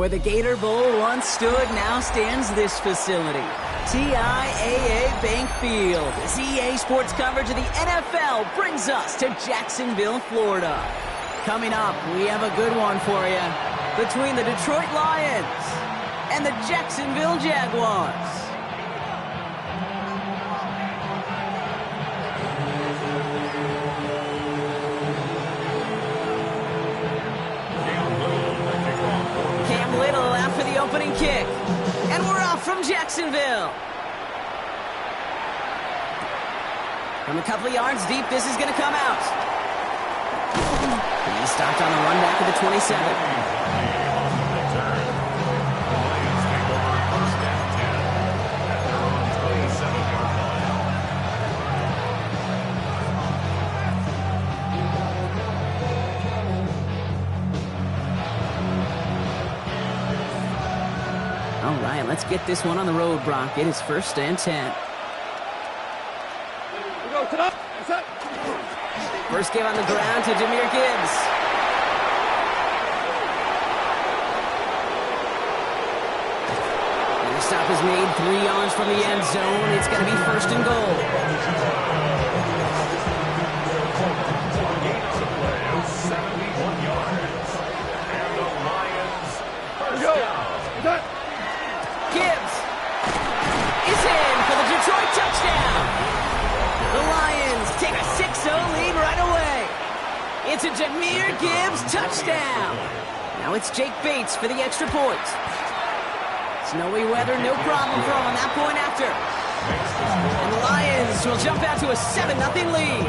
Where the Gator Bowl once stood, now stands this facility. TIAA Bank Field. As EA Sports coverage of the NFL brings us to Jacksonville, Florida. Coming up, we have a good one for you. Between the Detroit Lions and the Jacksonville Jaguars. For the opening kick. And we're off from Jacksonville. From a couple of yards deep, this is going to come out. And he stopped on the run back at the 27. All right, let's get this one on the road, Brock. It is 1st and 10. First give on the ground to Jahmyr Gibbs. And the stop is made 3 yards from the end zone. It's going to be 1st and goal. Gibbs is in for the Detroit touchdown. The Lions take a 6-0 lead right away. It's a Jahmyr Gibbs touchdown. Now it's Jake Bates for the extra point. Snowy weather, no problem for him on that point after. And the Lions will jump out to a 7-0 lead.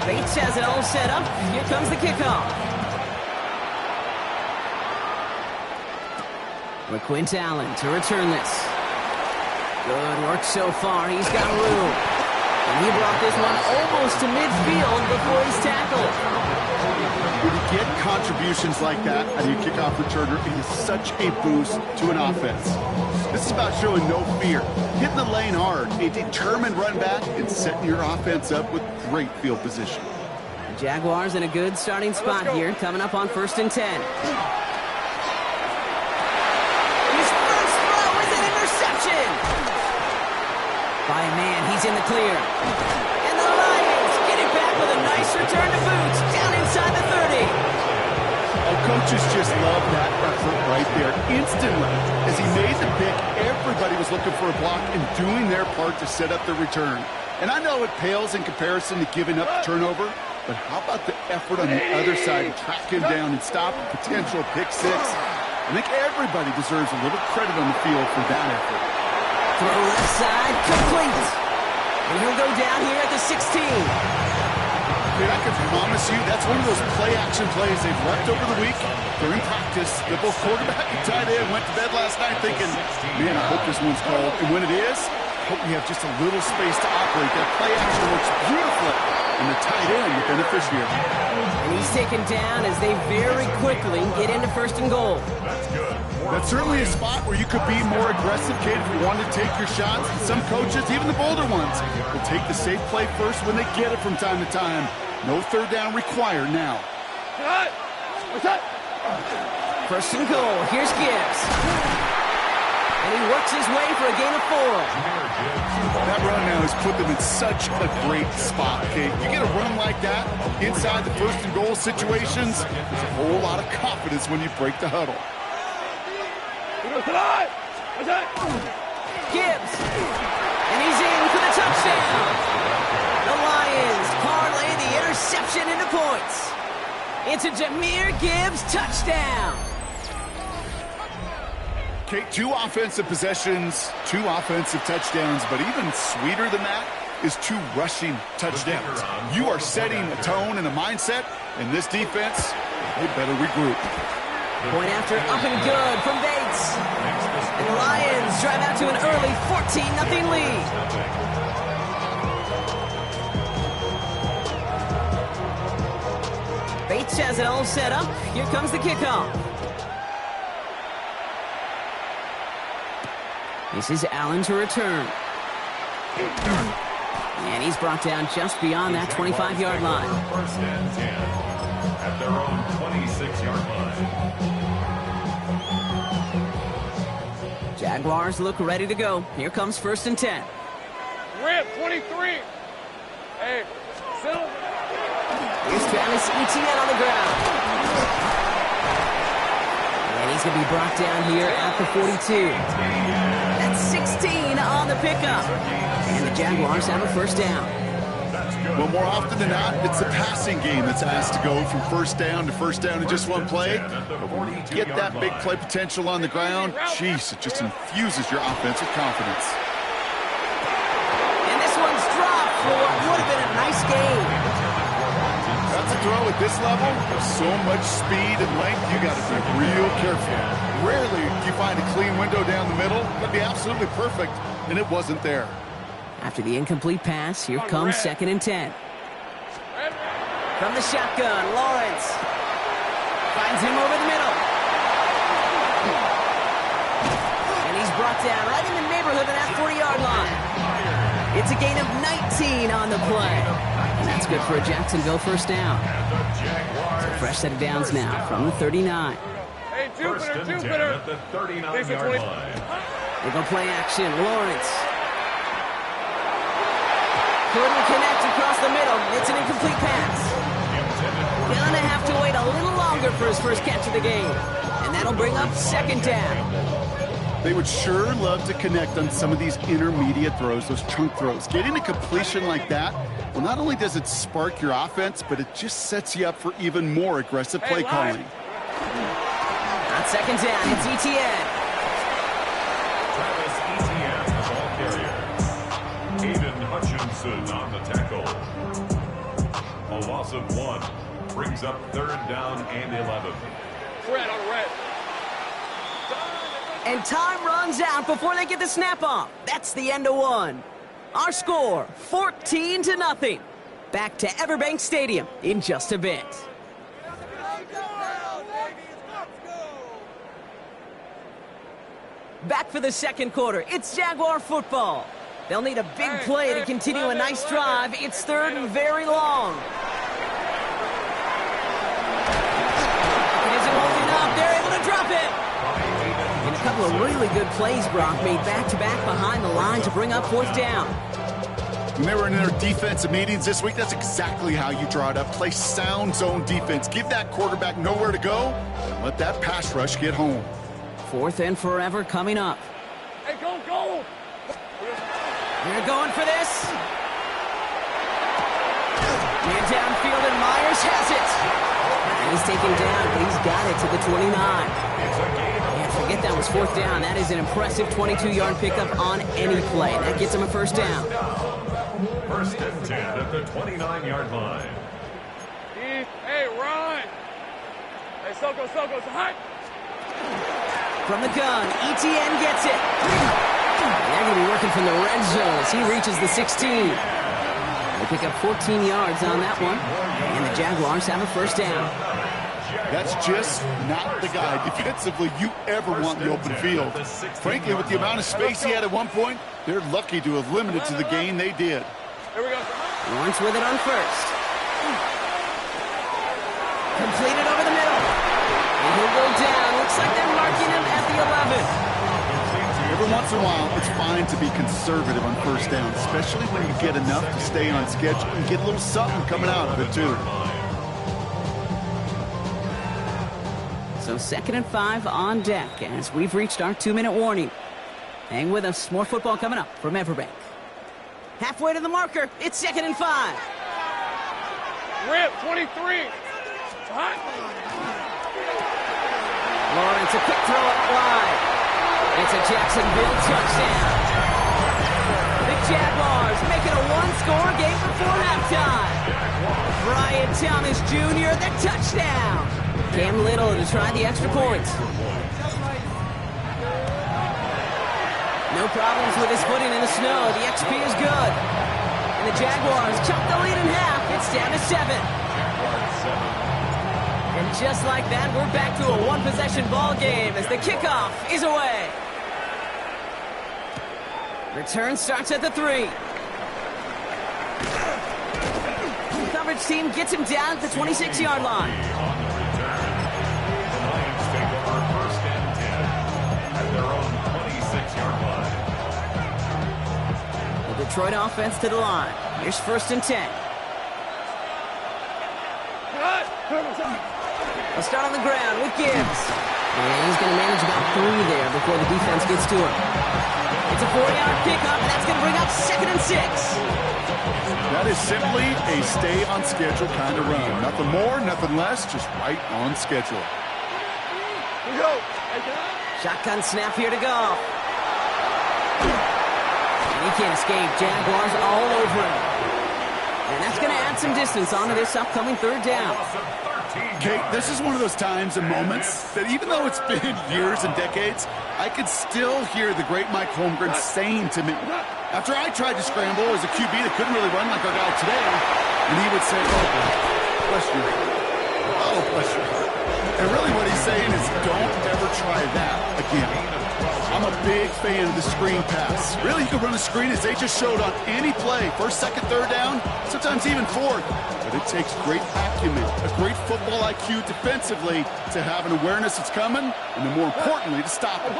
Bates has it all set up. Here comes the kickoff. Quint Allen to return this. Good work so far. He's got room. And he brought this one almost to midfield before he's tackled. When you get contributions like that out of your kickoff returner, it is such a boost to an offense. This is about showing no fear, hitting the lane hard, a determined run back, and setting your offense up with great field position. The Jaguars in a good starting spot here, coming up on 1st and 10. By a man, he's in the clear. And the Lions get it back with a nice return to boots down inside the 30. Our coaches just love that effort right there. Instantly, as he made the pick, everybody was looking for a block and doing their part to set up the return. And I know it pales in comparison to giving up the turnover, but how about the effort on the other side to track him down and stop a potential pick six? I think everybody deserves a little credit on the field for that effort. Throw left side, complete. And he'll go down here at the 16. Dude, I can promise you that's one of those play-action plays they've left over the week during practice. The both quarterback and tight end went to bed last night thinking, man, I hope this one's called. And when it is, I hope we have just a little space to operate. That play-action works beautifully. And the tight end, the beneficiary. And he's taken down as they very quickly get into 1st and goal. That's good. That's certainly a spot where you could be more aggressive, kid, if you want to take your shots. And some coaches, even the bolder ones, will take the safe play first when they get it from time to time. No 3rd down required now. 1st and goal. Here's Gibbs. And he works his way for a gain of 4. That run now has put them in such a great spot, okay? You get a run like that inside the 1st and goal situations, there's a whole lot of confidence when you break the huddle. Gibbs. And he's in for the touchdown. The Lions parlay the interception into points. It's a Jahmyr Gibbs touchdown. Okay, 2 offensive possessions, 2 offensive touchdowns, but even sweeter than that is 2 rushing touchdowns. You are setting a tone and a mindset, and this defense, they better regroup. Point after up and good from Bates. And the Lions drive out to an early 14-0 lead. Bates has it all set up. Here comes the kickoff. This is Allen to return. And he's brought down just beyond that 25-yard line. at their own 26-yard line. Jaguars look ready to go. Here comes 1st and 10. Rip, 23. Hey, settle. Here's Travis Etienne on the ground. And he's going to be brought down here at the 42. That's 16 on the pickup. And the Jaguars have a 1st down. Well, more often than not, it's the passing game that's asked to go from 1st down to 1st down in just one play. But when you get that big play potential on the ground, jeez, it just infuses your offensive confidence. And this one's dropped for what would have been a nice game. That's a throw at this level. There's so much speed and length, you got to be real careful. Rarely do you find a clean window down the middle. That'd be absolutely perfect, and it wasn't there. After the incomplete pass, here comes 2nd and 10. From the shotgun, Lawrence finds him over the middle. And he's brought down right in the neighborhood of that 40-yard line. It's a gain of 19 on the play. And that's good for a Jacksonville 1st down. So fresh set of downs now from the 39. Hey, Jupiter. At the 39-yard line. They go play action, Lawrence. Couldn't connect across the middle. It's an incomplete pass. Gonna have to wait a little longer for his first catch of the game. And that'll bring up 2nd down. They would sure love to connect on some of these intermediate throws, those chunk throws. Getting a completion like that, well, not only does it spark your offense, but it just sets you up for even more aggressive play calling. On 2nd down, it's Etienne. Travis Etienne, the ball carrier. Aiden Hutchinson on the tackle. A loss of 1 brings up 3rd down and 11. Red on red. And time runs out before they get the snap off. That's the end of 1. Our score, 14-0. Back to Everbank Stadium in just a bit. Back for the 2nd quarter. It's Jaguar football. They'll need a big play to continue a nice drive. It's 3rd and very long. It isn't holding up. They're able to drop it. And a couple of really good plays, Brock, made back-to-back behind the line to bring up 4th down. When they were in their defensive meetings this week, that's exactly how you draw it up. Play sound zone defense. Give that quarterback nowhere to go, and let that pass rush get home. 4th and forever coming up. Hey, go, go! They're going for this. Man downfield, and Myers has it. And he's taken down, but he's got it to the 29. Yeah, forget that was 4th down. That is an impressive 22-yard pickup on any play. That gets him a 1st down. 1st and 10 at the 29-yard line. Hey, run! Hey, Soko, hot! From the gun, Etienne gets it. They're going to be working from the red zone as he reaches the 16. They pick up 14 yards on that one, and the Jaguars have a 1st down. That's just not the guy defensively you ever want in the open field. Frankly, with the amount of space he had at one point, they're lucky to have limited to the gain they did. Here we go. Lawrence with it on 1st. Completed over the middle. And he'll go down. Looks like they're marking him at the 11. Every once in a while, it's fine to be conservative on 1st down, especially when you get enough to stay on schedule and get a little something coming out of it, too. So 2nd and 5 on deck as we've reached our 2-minute warning. Hang with us. More football coming up from Everbank. Halfway to the marker. It's 2nd and 5. Rip, 23. Hot. Lawrence, a quick throw up wide. It's a Jacksonville touchdown. The Jaguars make it a 1-score game before halftime. Brian Thomas Jr., the touchdown. Cam Little to try the extra point. No problems with his footing in the snow. The XP is good. And the Jaguars chop the lead in half. It's down to 7. And just like that, we're back to a 1-possession ball game as the kickoff is away. Return starts at the 3. Coverage Coach team gets him down at the 26-yard line. On the return, the Lions take over first and 10 at their own 26-yard line. The Detroit offense to the line. Here's first and 10. They'll start on the ground with Gibbs. And he's going to manage about 3 there before the defense gets to him. It's a 4-yard pickup, and that's going to bring up second and 6. That is simply a stay-on-schedule kind of run. Nothing more, nothing less, just right on schedule. Here we go. Shotgun snap here to go. And he can't escape. Jaguars all over him. And that's going to add some distance onto this upcoming third down. Kate, this is one of those times and moments that even though it's been years and decades, I could still hear the great Mike Holmgren saying to me, after I tried to scramble as a QB that couldn't really run like our guy today, and he would say, oh, bless you. Oh, bless you. And really what he's saying is don't ever try that again. I'm a big fan of the screen pass. Really, you can run a screen as they just showed on any play. First, second, third down, sometimes even fourth. But it takes great acumen, a great football IQ defensively to have an awareness it's coming, and then more importantly, to stop it.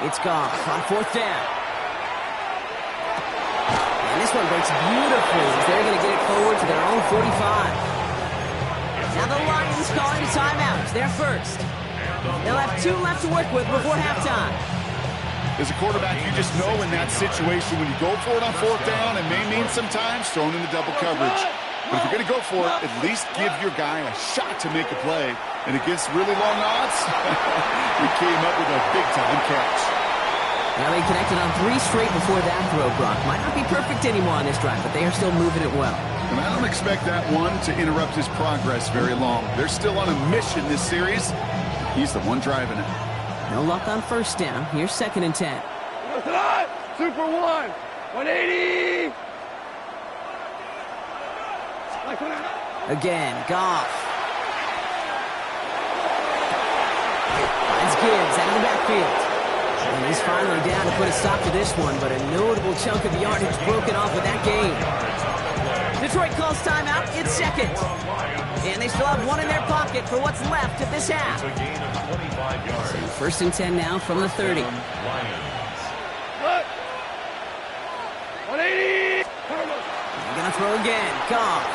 It's gone on fourth down. And this one breaks beautifully as they're going to get it forward to their own 45. Now the Lions calling timeout. They're first. They'll have 2 left to work with before halftime. As a quarterback, you just know in that situation when you go for it on fourth down, it may mean sometimes throwing in the double coverage. But if you're going to go for it, at least give your guy a shot to make a play. And against really long odds, we came up with a big-time catch. Now they connected on 3 straight before that throw, Brock. Might not be perfect anymore on this drive, but they are still moving it well. And I don't expect that one to interrupt his progress very long. They're still on a mission this series. He's the one driving it. No luck on first down. Here's second and 10. Super 1. 180. Again, Goff. Finds Gibbs out of the backfield. And he's finally down to put a stop to this one, but a notable chunk of yardage broken off with that game. Detroit calls timeout. It's second. And they still have 1 in their pocket for what's left of this half. So first and 10 now from the 30. 180. They're going to throw again. Goff.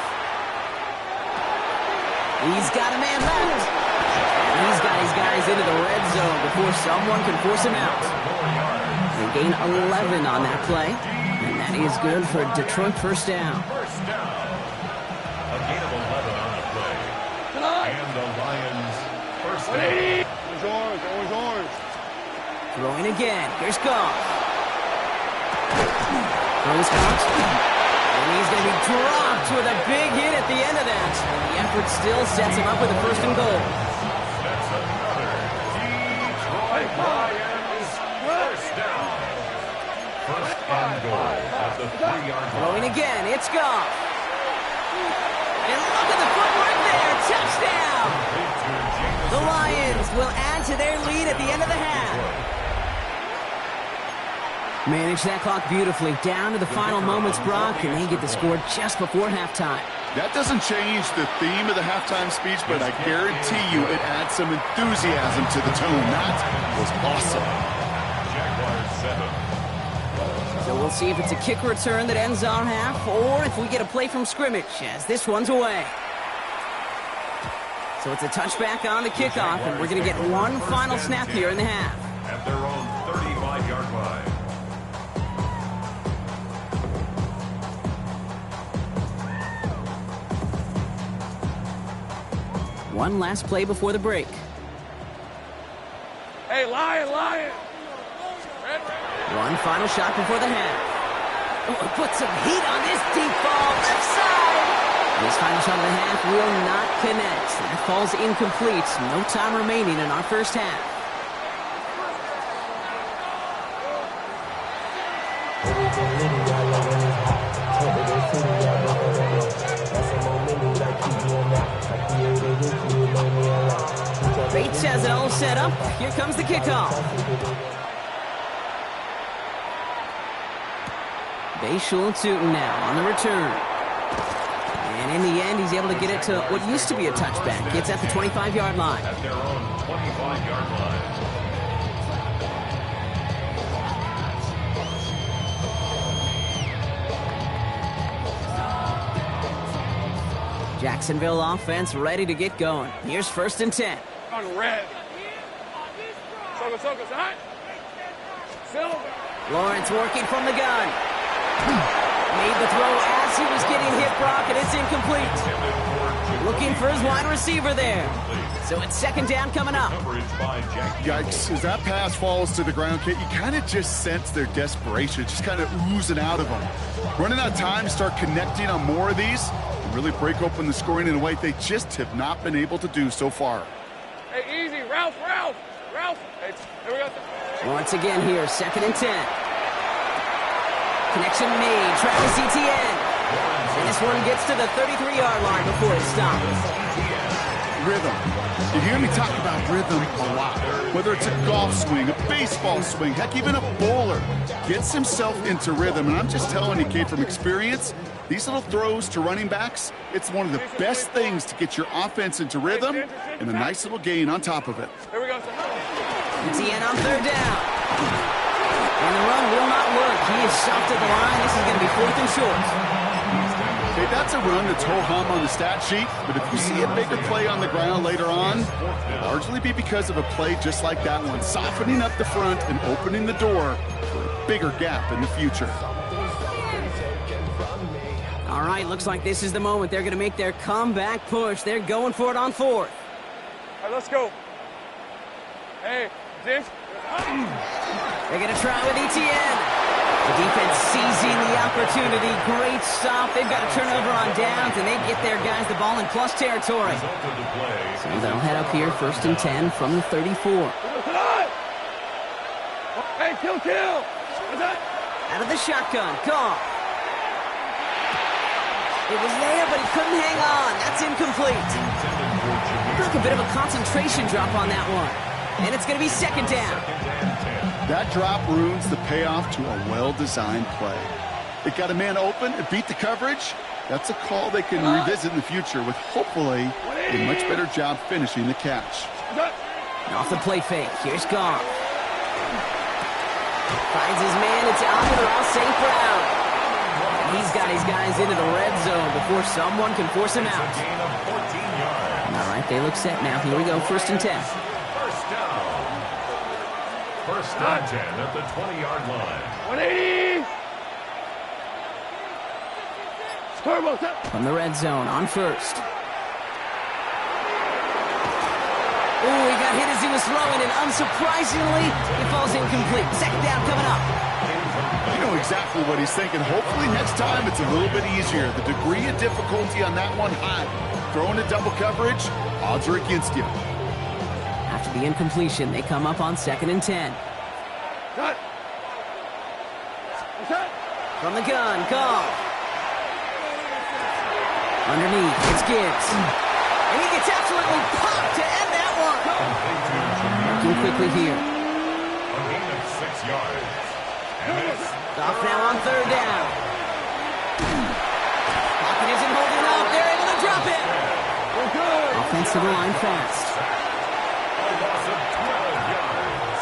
He's got a man left. And he's got his guys into the red zone before someone can force him out. They gain 11 on that play. And that is good for Detroit first down. A gain of 11 on the play. And the Lions first down. Orange. Throwing again. Here's Goff. Throws out. And he's going to be dropped with a big hit at the end of that. The effort still sets him up with a first and goal. That's another Detroit Lions first down. First and goal at the 3-yard line. Throwing again. It's Goff. And look at the footwork there. Touchdown. The Lions will add to their lead at the end of the half. Manage that clock beautifully down to the final moments, Brock, and they get the score just before halftime. That doesn't change the theme of the halftime speech, but I guarantee you it adds some enthusiasm to the tone. That was awesome. Jaguars 7. So we'll see if it's a kick return that ends our half, or if we get a play from scrimmage, as this one's away. So it's a touchback on the kickoff, and we're going to get one final snap here in the half. At their own 35-yard line. One last play before the break. Hey, Lion. One final shot before the half. Oh, put some heat on this deep ball, left side. This final shot of the half will not connect. That falls incomplete. No time remaining in our first half. Bates has it all set up. Here comes the kickoff. Bayshul Tootin now on the return. And in the end, he's able to get it to what used to be a touchback. Gets at the 25-yard line. At their own 25-yard line. Jacksonville offense ready to get going. Here's 1st and 10. On red. Soka, side. Silver. Lawrence working from the gun. Made the throw as he was getting hit, Brock, and it's incomplete. Looking for his wide receiver there. So it's 2nd down coming up. Yikes, as that pass falls to the ground, Kate, you kind of just sense their desperation, just kind of oozing out of them. Running out of time to start connecting on more of these and really break open the scoring in a way they just have not been able to do so far. Hey, easy. Ralph. Hey, here we go. Once again here, 2nd and 10. Connection made, Travis Etienne. And this one gets to the 33-yard line before it stops. Rhythm. You hear me talk about rhythm a lot. Whether it's a golf swing, a baseball swing, heck, even a bowler gets himself into rhythm. And I'm just telling you, Kate, from experience, these little throws to running backs, it's one of the best things to get your offense into rhythm and a nice little gain on top of it. Here we go. Etienne on 3rd down. And the run will not work. He is shoved to the line. This is going to be 4th and short. Okay, that's a run that's ho-hum on the stat sheet, but if you see a bigger play on the ground later on, it'll largely be because of a play just like that one, softening up the front and opening the door for a bigger gap in the future. All right, looks like this is the moment. They're going to make their comeback push. They're going for it on 4th. All right, let's go. Hey, James. They're going to try with Etienne. The defense seizing the opportunity. Great stop. They've got a turnover on downs, and they get their guys the ball in plus territory. So they'll head up here, 1st and 10 from the 34. Hey, kill. Out of the shotgun, Goff. It was there, but he couldn't hang on. That's incomplete. Look, a bit of a concentration drop on that one. And it's going to be 2nd down. That drop ruins the payoff to a well-designed play. It got a man open, it beat the coverage. That's a call they can revisit in the future with hopefully a much better job finishing the catch. Off the play fake, here's Goff. Finds his man, it's Amon-Ra St. Brown. And he's got his guys into the red zone before someone can force him out. All right, they look set now. Here we go, 1st and 10. First and 10 at the 20-yard line. 180. Turbo. From the red zone on 1st. Ooh, he got hit as he was throwing, and unsurprisingly, he falls incomplete. 2nd down coming up. You know exactly what he's thinking. Hopefully next time it's a little bit easier. The degree of difficulty on that one high. Throwing a double coverage, odds are against you. After the incompletion, they come up on 2nd and 10. Cut. From the gun, Goff. Underneath, it's Gibbs. And he gets absolutely popped to end that one. Working quickly here. A gain of 6 yards. Goff now on 3rd down. Pocket isn't holding up. They're able to drop it. Offensive line fast. A loss of 12 yards.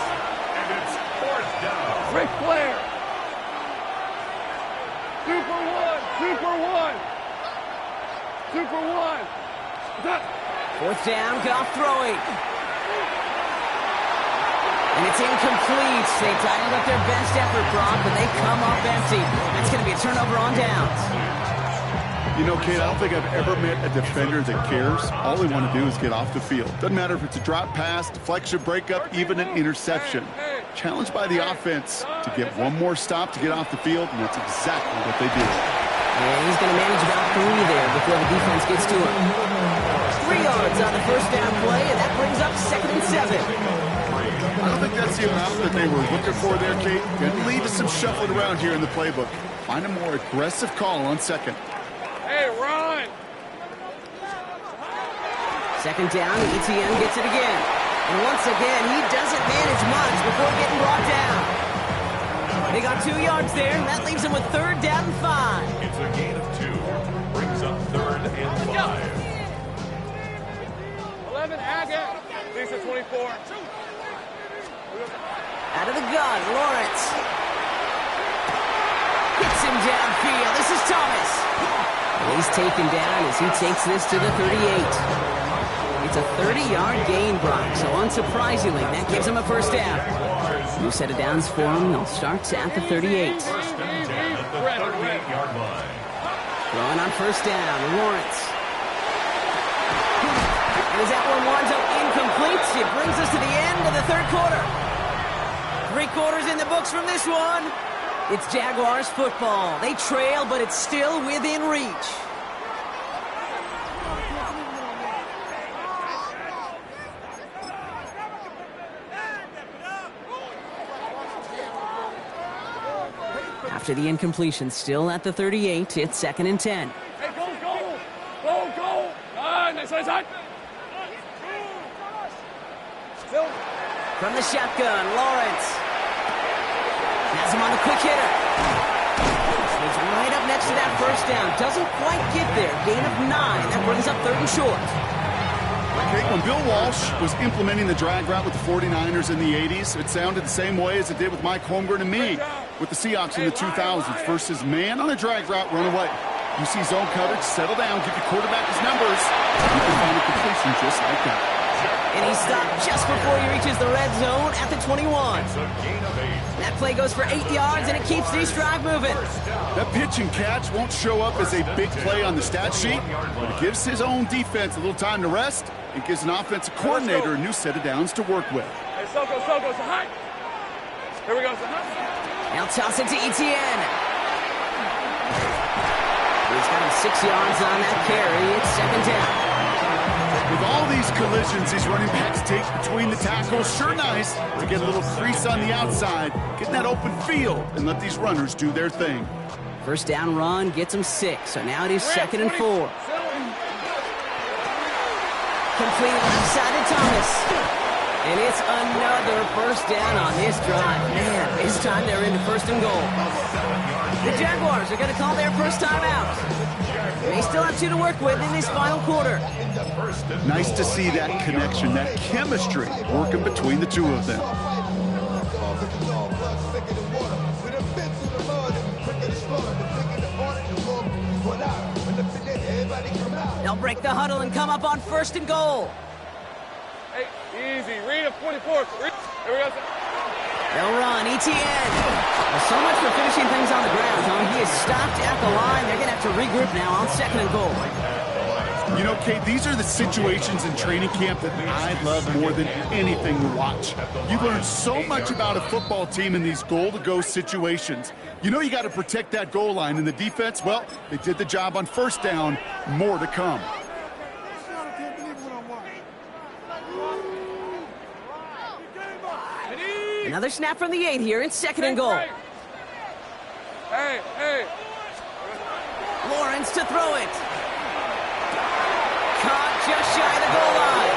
And it's 4th down. Ric Flair. Super one. 4th down, Goff throwing. And it's incomplete. They tightened up their best effort, Brock, but they come up empty. That's going to be a turnover on downs. You know, Kate, I don't think I've ever met a defender that cares. All they want to do is get off the field. Doesn't matter if it's a drop pass, deflection, breakup, even an interception. Challenged by the offense to get one more stop to get off the field, and that's exactly what they do. And he's going to manage about 3 there before the defense gets to him. 3 yards on the 1st down play, and that brings up 2nd and 7. I don't think that's the amount that they were looking for there, Kate. Gonna leave us some shuffling around here in the playbook. Find a more aggressive call on 2nd. Hey, run. 2nd down, Etienne gets it again. And once again, he doesn't manage much before getting brought down. They got 2 yards there, and that leaves them with 3rd down and 5. It's a gain of 2. Brings up 3rd and 5. 11, Agate. Lisa, 24. Out of the gun, Lawrence. Hits him downfield. This is Thomas. And he's taken down as he takes this to the 38. It's a 30-yard gain, Brock, so unsurprisingly, that gives him a 1st down. New set of downs for him. They'll start at the 38. 1st and 10 at the 38-yard line. Throwing on 1st down, Lawrence. And as that one winds up incomplete, it brings us to the end of the 3rd quarter. 3 quarters in the books from this one. It's Jaguars football. They trail, but it's still within reach. After the incompletion, still at the 38, it's 2nd and 10. Hey, go, go! Go, go! Nice, nice, nice! Still. From the shotgun, Lawrence. Has him on the quick hitter. He's right up next to that 1st down. Doesn't quite get there. Gain of 9. That brings up 3rd and short. Okay, when Bill Walsh was implementing the drag route with the 49ers in the 80s, it sounded the same way as it did with Mike Holmgren and me with the Seahawks in the 2000s. Versus man on a drag route, run away. You see zone coverage, settle down, give your quarterback his numbers. You can find a completion just like that. And he stopped just before he reaches the red zone at the 21. It's a gain of 8. That play goes for 8 yards, and it keeps this drive moving. That pitch and catch won't show up as a big play on the stat sheet, but it gives his own defense a little time to rest. It gives an offensive coordinator a new set of downs to work with. Hey, Soko, so high. Here we go, so high. Now toss it to Etienne. He's got him 6 yards on that carry. It's 2nd down. With all these collisions these running backs take between the tackles, sure nice to get a little crease on the outside, get in that open field, and let these runners do their thing. 1st down run gets him 6, so now it is 2nd and 4. Completed left side to Thomas. And it's another 1st down on this drive. Man, this time they're into 1st and goal. The Jaguars are going to call their first timeout. They still have 2 to work with in this final quarter. Nice to see that connection, that chemistry working between the 2 of them. They'll break the huddle and come up on 1st and goal. Hey, easy. Read a 44. Here we go. They'll run. Etienne. Well, so much for finishing things on the ground, Tom. He is stopped at the line. They're going to have to regroup now on 2nd and goal. You know, Kate, these are the situations in training camp that I love more than anything to watch. You learn so much about a football team in these goal-to-go situations. You know you got to protect that goal line, and the defense, well, they did the job on 1st down. More to come. Another snap from the 8 here. It's 2nd and goal. Hey, hey. Lawrence to throw it. Caught just shy of the goal line.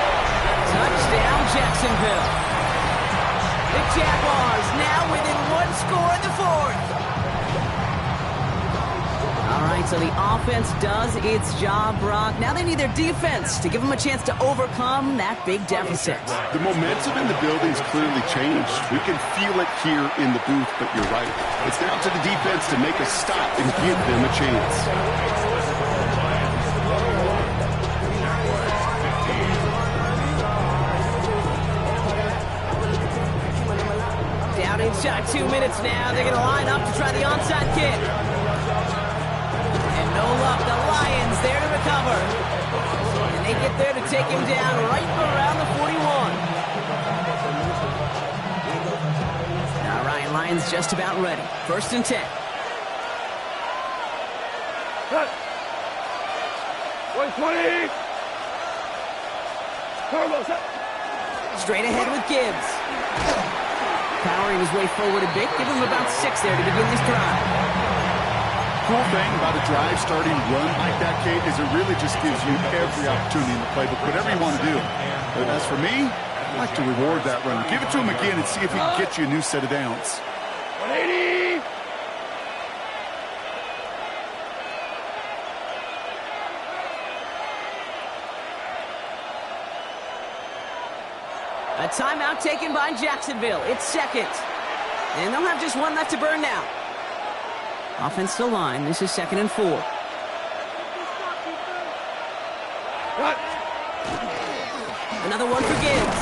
Touchdown, Jacksonville. The Jaguars now within 1 score in the 4th. All right, so the offense does its job, Brock. Now they need their defense to give them a chance to overcome that big deficit. The momentum in the building's clearly changed. We can feel it here in the booth, but you're right. It's down to the defense to make a stop and give them a chance. Down inside 2 minutes now. They're going to line up to try the onside kick. And no luck. The Lions there to recover. And they get there to take him down right around the 41. All right, Lions just about ready. 1st and 10. Cut. 120. Carlos. Straight ahead with Gibbs. Powering his way forward a bit. Give him about 6 there to begin this drive. Cool thing about a drive starting run like that, Kate, is it really just gives you every opportunity in the playbook, whatever you want to do. But as for me, I like to reward that run. Give it to him again and see if he can get you a new set of downs. 180. A timeout taken by Jacksonville. It's second. And they'll have just one left to burn now. Offensive line. This is 2nd and 4. Another one for Gibbs.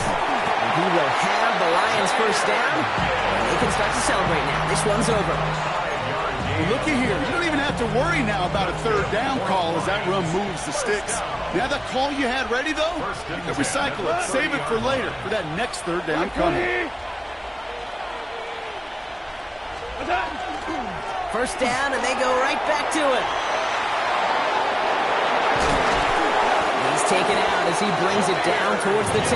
He will have the Lions first down. And they can start to celebrate now. This one's over. Looky here. You don't even have to worry now about a third down call as that run moves the sticks. Now that call you had ready, though, you can recycle it. Save it for later for that next third down coming. First down, and they go right back to it. He's taken out as he brings it down towards the 10.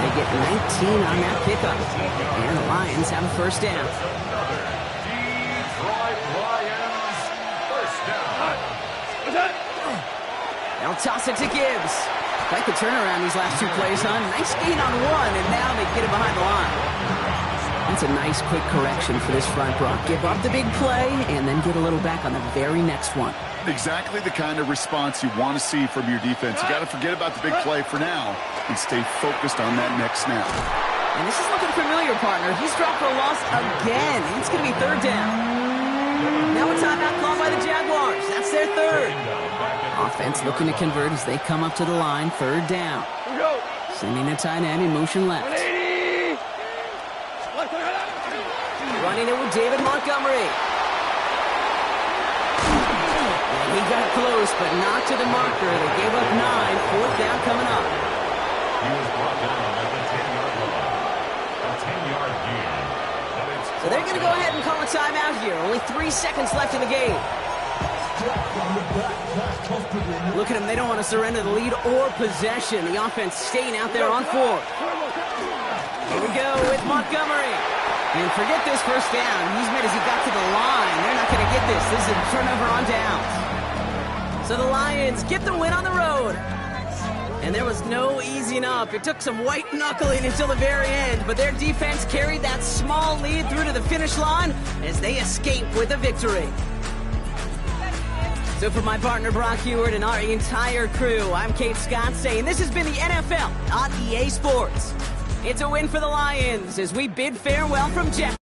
They get 19 on that pickup. And the Lions have a first down. They'll toss it to Gibbs. Quite the turnaround these last two plays, huh? Nice gain on one, and now they get it behind the line. That's a nice quick correction for this front, Brock. Give up the big play and then get a little back on the very next one. Exactly the kind of response you want to see from your defense. You got to forget about the big play for now and stay focused on that next snap. And this is looking familiar, partner. He's dropped for a loss again. It's going to be third down. Now a timeout called by the Jaguars. That's their third. Offense looking to convert as they come up to the line. Third down. Sending the tight end in motion left. Running it with David Montgomery. And he got close, but not to the marker. They gave up 9. Fourth down coming up. He was brought down at the 10-yard line. A 10-yard gain. So they're going to go ahead and call a timeout here. Only 3 seconds left in the game. Look at them. They don't want to surrender the lead or possession. The offense staying out there on 4. Here we go with Montgomery. And forget this first down. He's made as he got to the line. They're not going to get this. This is a turnover on downs. So the Lions get the win on the road. And there was no easing up. It took some white knuckling until the very end, but their defense carried that small lead through to the finish line as they escape with a victory. So for my partner Brock Heward and our entire crew, I'm Kate Scott saying this has been the NFL on EA Sports. It's a win for the Lions as we bid farewell from Jeff.